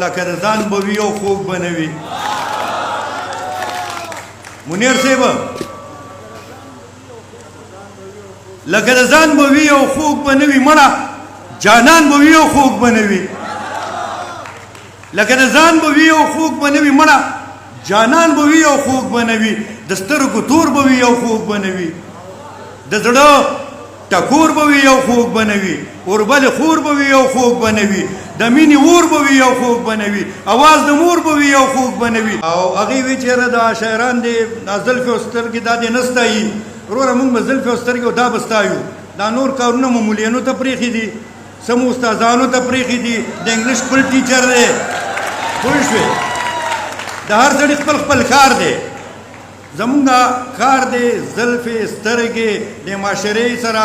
لکه د ځان به وي او خوږ به نه وي منیر صاحب لکه د ځان به وي او خوږ به نه وي مړه جانان به وي او خوږ به نه وي لکه د ځان به وي او خوږ به نه وي مړه جانان به وي او خوږ به نه وي د سترګو تور به وي او خوږ به نه وي د زړه ټکور به وي او خوږ به نه وي اوربل خور به وي او خوږ به نه وي د مینې اور به وي او خوږ به نه وي اواز د مور به وي او خوږ به نه وي او هغې وی چې یاره دا شاعران دې دا زلفې او سترګې دا دې نه ستایي وروره موږ به زلفې او سترګې او دا به ستایو دا نور کارونه مو مولینو ته پرېښي دي څه مو استادانو ته پرېښي دي د انګلیش خپل ټیچر دی پوه شوې د هر سړي خپل خپل کار دی زمونږ کار دی زلفې سترګې د معاشرې سره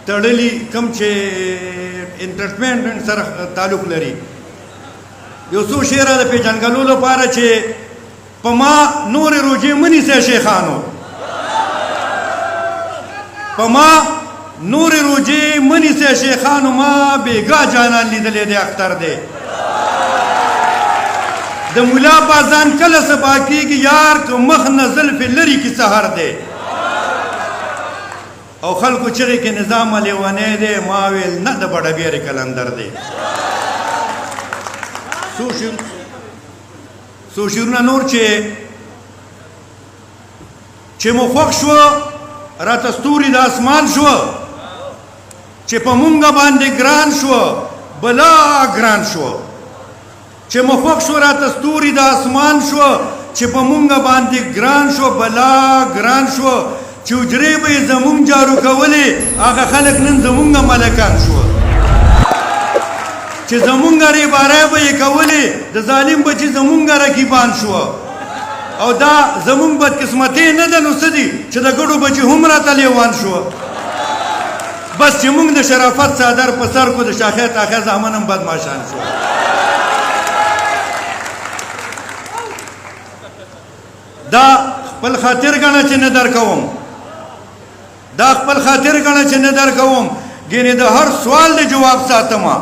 تړلي کوم چې انټرټینمنټ سره تعلق لري یو څو شعره د پېژنګلو لپاره چې په ما نورې روژې مه نیسئ شیخانو په ما نورې روژې مه نیسئ شیخانو ما بېګا جانان لیدلی دی اختر دی د ملا بازان کله سبا کېږي یار که مخ نه زلفې لرې کې سهار دی او خلکو چغې کې نظام لیونی دی ما ویل نه د بډه بیرې کلندر دی څو شعرونه نور چې مو خوښ شوه راته ستوري د اسمان شوه چې په مونږه باندې ګران شوه بلا ګران شوه چې مو خوښ شوه راته ستوري د اسمان شوه چې په مونږه باندې ګران شوه بلا ګران شوه چې حجرې به یې زمونږ جارو کولې هغه خلک نن زمونږ ملکان شوه چې زمونږ ریبارۍ به یې کولې د ظالم بچي زمونږ رقیبان شوه او دا زمونږ بدقسمتۍ نه ده نو څه دي چې د ګډو بچي هم راته لیوان شوه بس چې موږ د شرافت څادر په سر کو د شاخې تاخې زامن هم بدماشان شوه دا خپل خاطر ګڼه چې نه درکوم دا خپل خاطر ګڼه چې نه درکوم ګینې د هر سوال د جواب ساتمه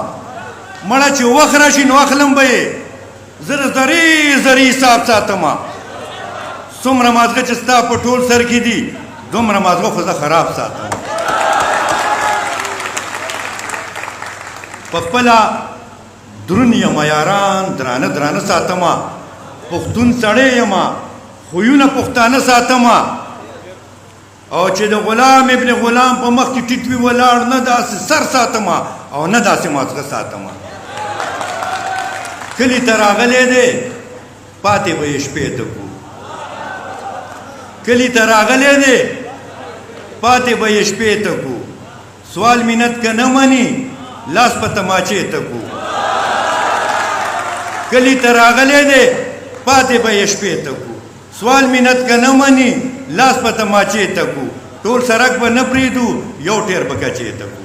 مړه چې وخت راشي نو اخلم به یې زر زرې حساب ساتمه څومره مازغه چې ستا په ټول سر کې دي دومره مازغه خو زه خراب ساتم په خپله دروند یم یاران درانه درانه ساتمه پښتون سړی یم خویونه پښتانه ساتمه او چې د غلام ابن غلام په مخ کې ټیټ وي ولاړ نه داسې سر ساتمه او نه داسې مازغه ساتمه کلي ته راغلی دی پاتې به یې شپې ته کو کلي ته راغلی دی پاتې به یې شپې ته کو سوال منت که نه مني لاس په تماچې ته کو کلي ته راغلی دی پاتې به یې شپې ته کو سوال منت که نه مني لاس په تماچې ته کو ټول سرک به نه پرېږدو یو ټیر به کچې ته کو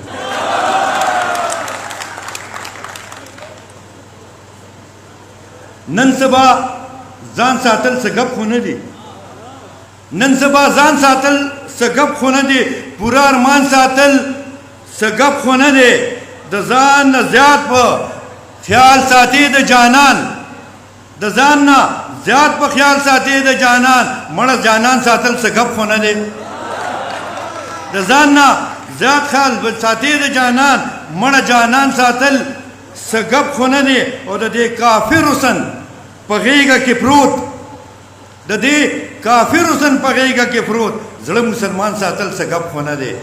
نن سبا ځان ساتل څه ګپ خو نه دي نن سبا ځان ساتل څه ګپ خو نه دي پوره ارمان ساتل څه ګپ خو نه دی د ځان نه زیات په خیال ساتي د جانان د ځان نه زیات په خیال ساتي د جانان مړه جانان ساتل څه ګپ خو نه دی د ځان نه زیات خیال ساتي د جانان مړه جانان ساتل څه ګپ خو نه دی او د دې کافر حسن په غېږه کې پروت د دې کافر حسن په غېږه کې پروت زړه مسلمان ساتل څه ګپ خو نه دی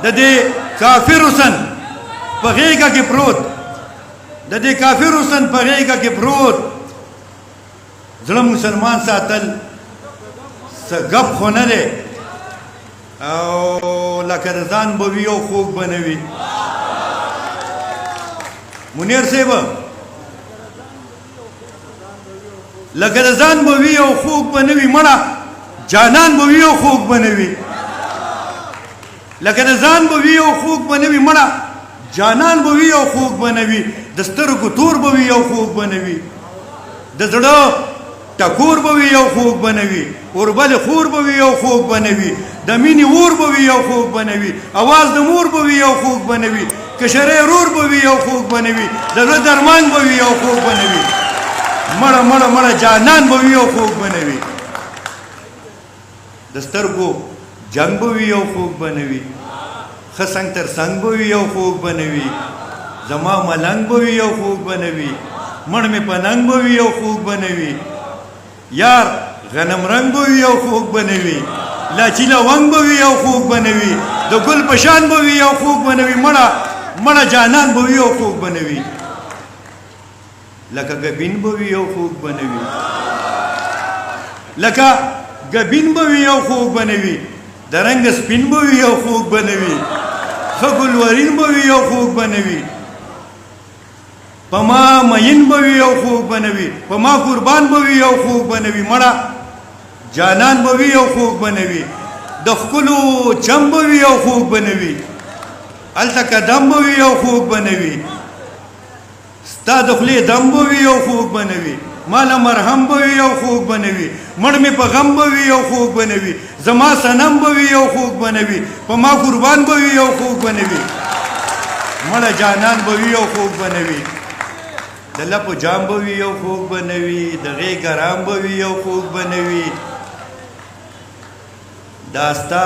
د دې کافر حسن په غېږه کې پروت د دې کافر حسن په غېږه کې پروت زړه مسلمان ساتل څه ګپ خو نه دی او لکه د ځان به وي او خوږ به نه وي منیر صاحب لکه د ځان به وي او خوږ به نه وي مړه جانان به وي او خوږ به نه وي لکه د ځان به وي او خوږ به نه وي مړه جانان به وي او خوږ به نه وي د سترګو تور به وي او خوږ به نه وي د زړه ټکور به وي او خوږ به نه وي اوربل خور به وي او خوږ به نه وي د مینې اور به وي او خوږ به نه وي اواز د مور به وي او خوږ به نه وي کشرې ورور به وي یو خوږ به نه وي د زړه درمان به وي یو خوږ به نه وي مړه مړه مړه جانان به وي یو خوږ به نه وي د سترګو جنګ به وي یو خوږ به نه وي ښه څنګ تر څنګ به وي یو خوږ به نه وي زما ملنګ به وي یو خوږ به نه وي مړ مې په ننګ به وي یو خوږ به نه وي یار غنم رنګ به وي یو خوږ به نه وي لاچي لونګ به وي یو خوږ به نه وي د ګل په شان به وي یو خوږ به نه وي مړه جانان به وي یو خوږ به نه وي لکه ګبین به وي یو خوږ به نه وي لکه ګبین به وي یو خوږ به نه وي د رنګ سپین به وي یو خوږ به نه وي ښه ګلورین به وي یو خوږ به نه وي په ما مین به وي یو خوږ به نه وي په ما قربان به وي یو خوږ به نه وي مړه جانان به وي یو خوږ به نه وي د ښکلو چم به وي یو خوږ به نه وي هلته قدم به وي یو خوږ به نه وي ستا د خولې دم به وي یو خوږ به نه وي ماله مرهم به وي یو خوږ به نه وي مړ مې په غم به وي یو خوږ به نه وي زما صنم به وي یو خوږ به نه وي په ما قربان به وي یو خوږ به نه وي مړه جانان به وي یو خوږ به نه وي د لپو جام به وي یو خوږ به نه وي د غېږ ارام به وي یو خوږ به نه وي دا ستا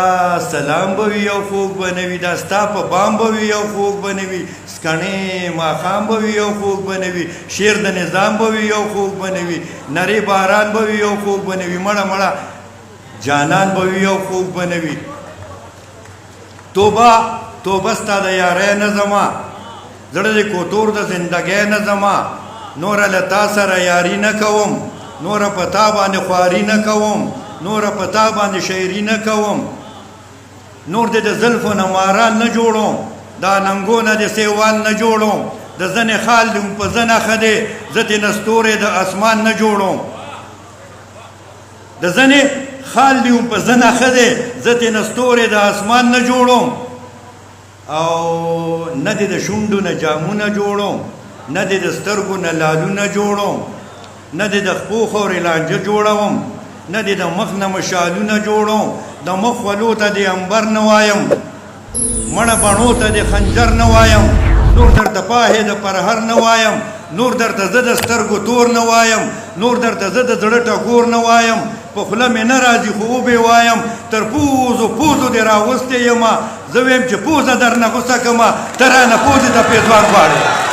سلام به وي یو خوږ به نه وي دا ستا په بام به وي یو خوږ به نه وي سکڼې ماښام به وي یو خوږ به نه وي شعر د نظام به وي یو خوږ به نه وي نرې باران به وي یو خوږ به نه وي مړه جانان به وي یو خوږ به نه وي توبه ستا د یارۍ نه زما زړه د کوتور د زندګۍ نه زما نوره له تا سره یاري نه کوم نوره په تا باندې خواري نه کوم نوره په تا باندې شاعري نه کوم نور دې د زلفو نه ماران نه جوړوم دا ننګو نه د سیوان نه جوړوم د زنې خال دې په زنه ښه دی زه ترې نه ستورې د اسمان نه جوړوم د زنې خال دې په زنه ښه دی زه ترې نه ستورې د اسمان نه جوړوم او نه دې د شونډو نه جامونه جوړوم نه دې د سترګو نه لالونه جوړوم نه دې د خپو خورې لانجه جوړوم نه دې د مخ نه مشالونه جوړوم د مخ ولو ته دې امبر نه وایم مړه بڼو ته دې خنجر نه وایم نور درته پاهې د پرهر نه وایم نور درته زه د سترګو تور نه وایم نور درته زه د زړه ټکور نه وایم په خوله مې نه راځي خو وبې وایم تر پوزو دې راوستی یمه زه ویم چې پوزه درنه غوسه کړمه ته رانه پوزې ته پېزوان غواړې